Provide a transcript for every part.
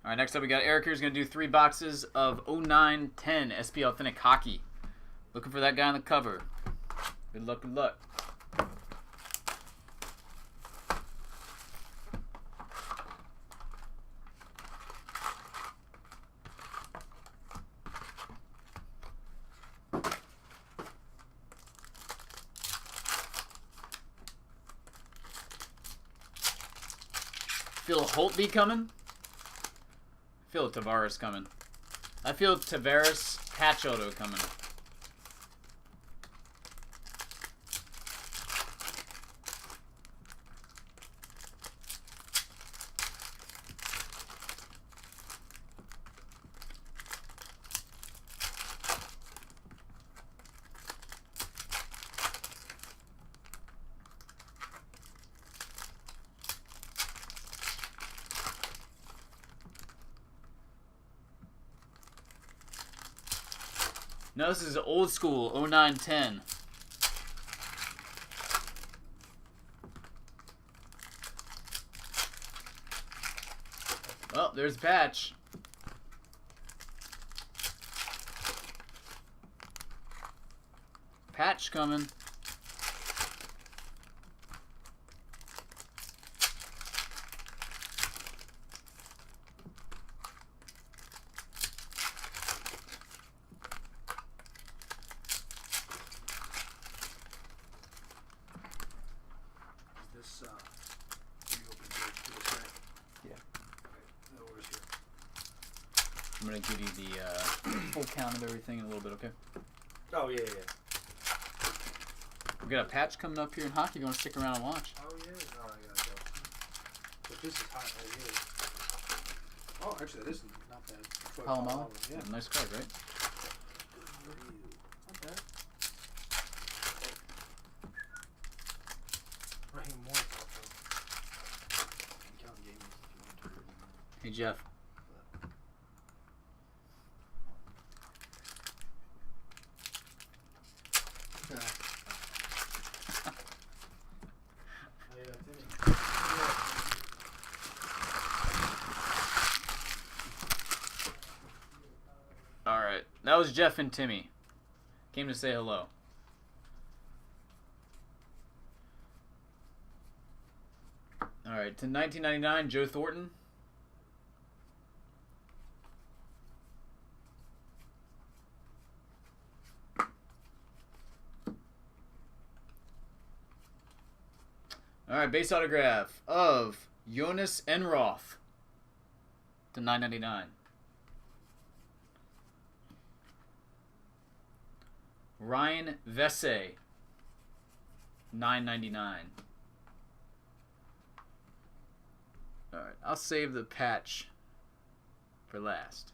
All right, next up we got Eric here's going to do 3 boxes of 0910 SP Authentic Hockey. Looking for that guy on the cover. Good luck, good luck. Feel Holtby coming. Feel Tavares coming. I feel Tavares patch auto coming. No, this is old school 0910. Well, there's patch. Patch coming. This reopen page to this right? Yeah. Okay, that order's here. I'm gonna give you the full count of everything in a little bit, okay? Oh yeah. We got a patch coming up here in hockey. You want to stick around and watch? Oh yeah. Oh, I gotta go. But this is hot right here. Oh, actually, that isn't not bad. Troy Palomalo? Yeah. Nice card, right? Not bad. Raheem Moore also. I'm counting games if you want to. Hey, Jeff. Alright, that was Jeff and Timmy. Came to say hello. Alright, to 1999, Joe Thornton. Alright, base autograph of Jonas Enroth to 999. Ryan Vesey, $9.99. All right, I'll save the patch for last.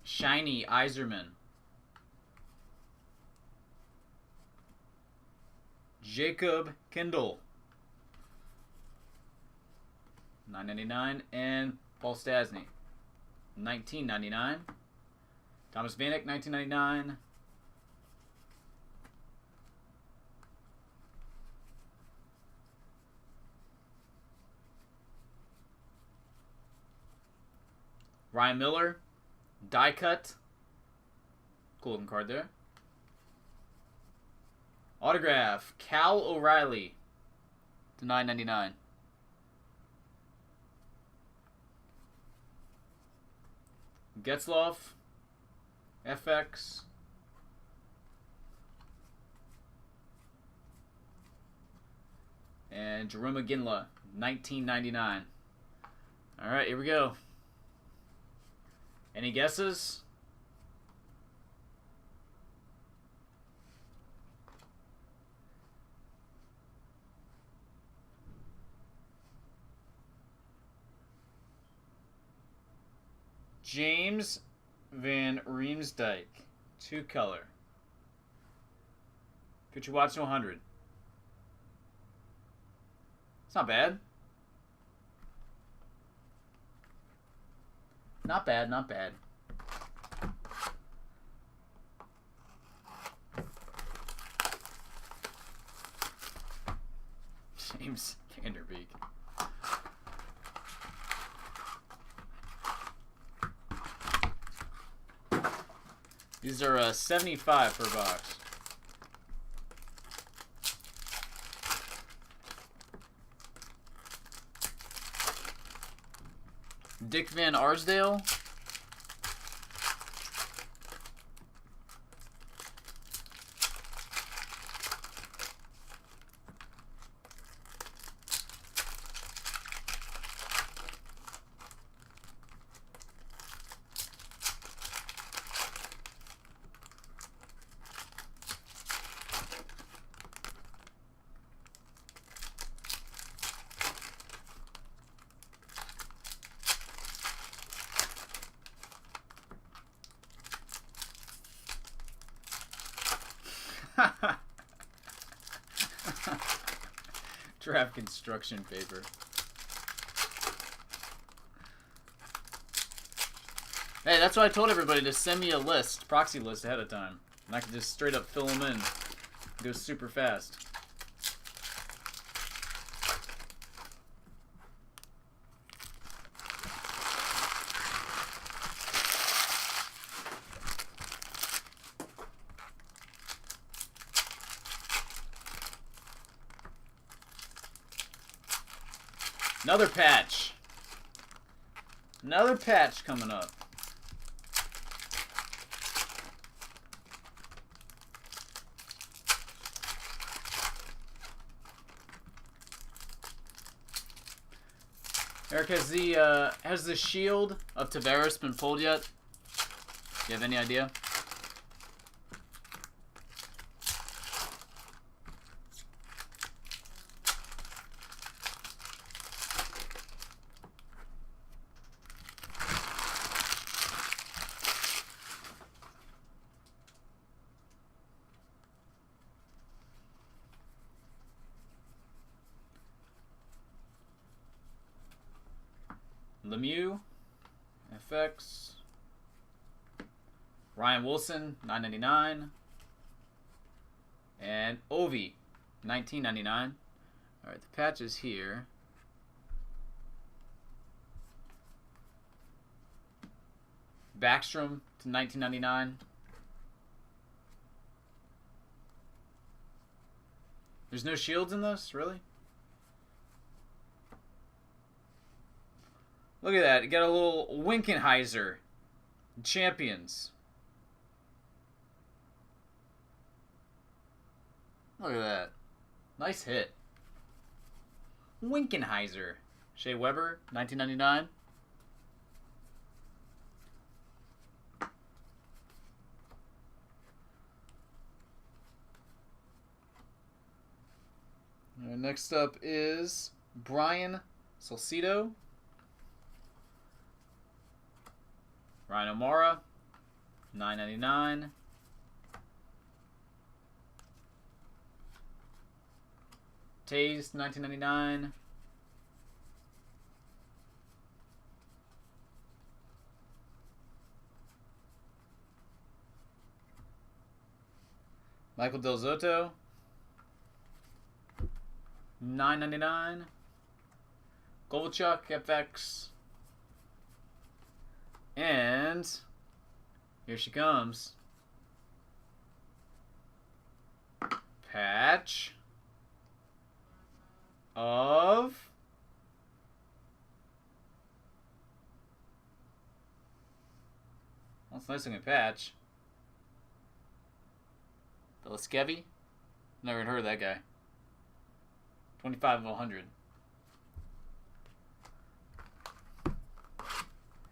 Shiny Iserman. Jacob Kindle, $9.99, and Paul Stastny, $19.99. Thomas Vanek, $19.99. Ryan Miller, die cut. Cool looking card there. Autograph, Cal O'Reilly to $9.99. Getzlaf, FX. And Jerome McGinley, $19.99. All right, here we go. Any guesses? James Van Riemsdyk, 2-color. Future Watch to 100. It's not bad. Not bad, not bad. James Vanderbeek. These are 75 per box. Dick Van Arsdale. Draft construction paper. Hey, that's why I told everybody to send me a list, proxy list ahead of time. And I can just straight up fill them in. It goes super fast. Another patch. Another patch coming up. Eric, has the shield of Tavares been pulled yet? Do you have any idea? Lemieux, FX, Ryan Wilson, $9.99, and Ovi, $19.99. All right, the patch is here. Backstrom to $19.99. There's no shields in this, really? Look at that. You got a little Winkenheiser. Champions. Look at that. Nice hit. Winkenheiser. Shea Weber, $19.99. Next up is Brian Salcido. Ryan O'Mara, $9.99. Taze, $19.99. Michael Del Zotto, $9.99. Kovalchuk, FX. And here she comes. Patch of that's a nice looking patch. Velasquez? Never heard of that guy. 25 of 100.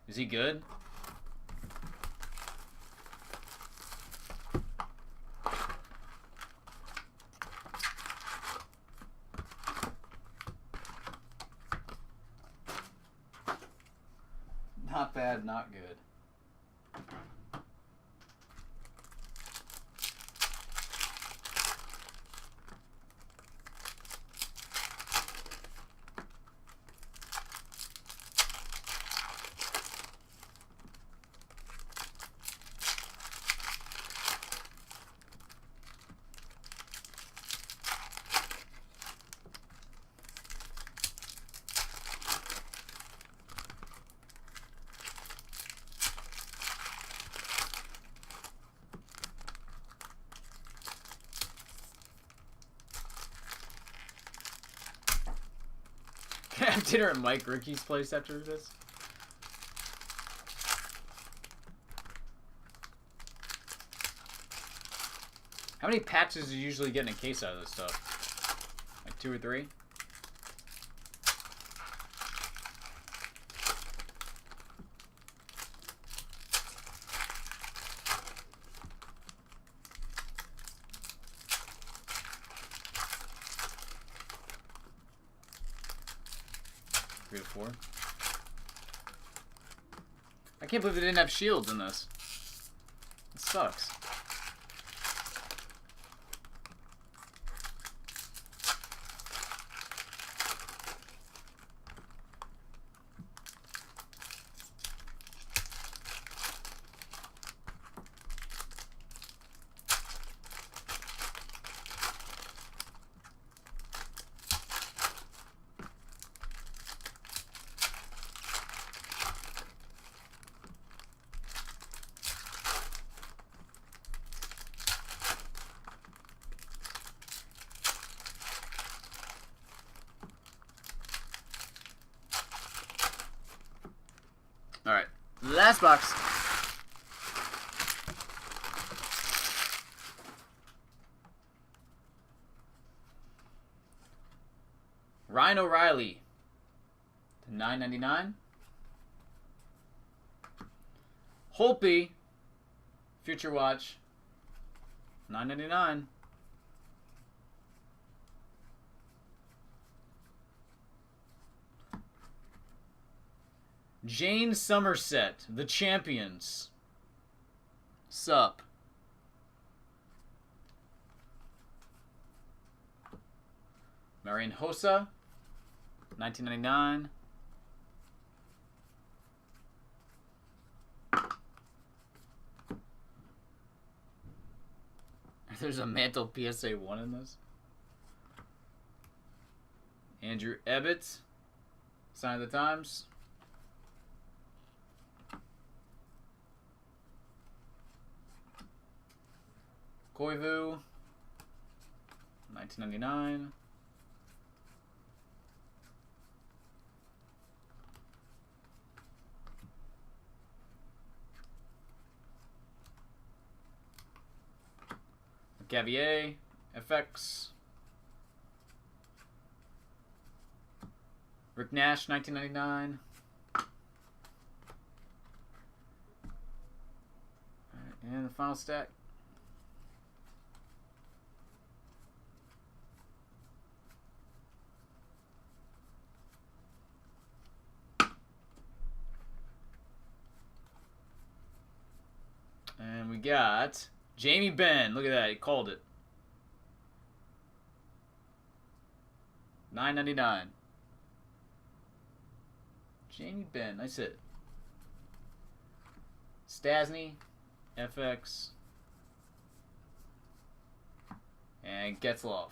Is he good? Not bad, not good. Can I have dinner at Mike Ricky's place after this? How many patches do you usually get in a case out of this stuff? Like 2 or 3? Three to 4. I can't believe they didn't have shields in this. It sucks. Alright, last box. Ryan O'Reilly to $9.99. Holpe, Future Watch, $9.99. Jane Somerset, The Champions. Sup. Marian Hossa, $19.99. There's a Mantle PSA 1 in this. Andrew Ebbett, Sign of the Times. Koivu, $19.99. Gavier, FX. Rick Nash, $19.99. Alright, and the final stack. And we got Jamie Benn. Look at that. He called it. $9.99. Jamie Benn. That's it. Stasny. FX. And Getzloff.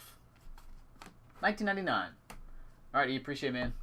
$19.99. Alright, you appreciate it, man.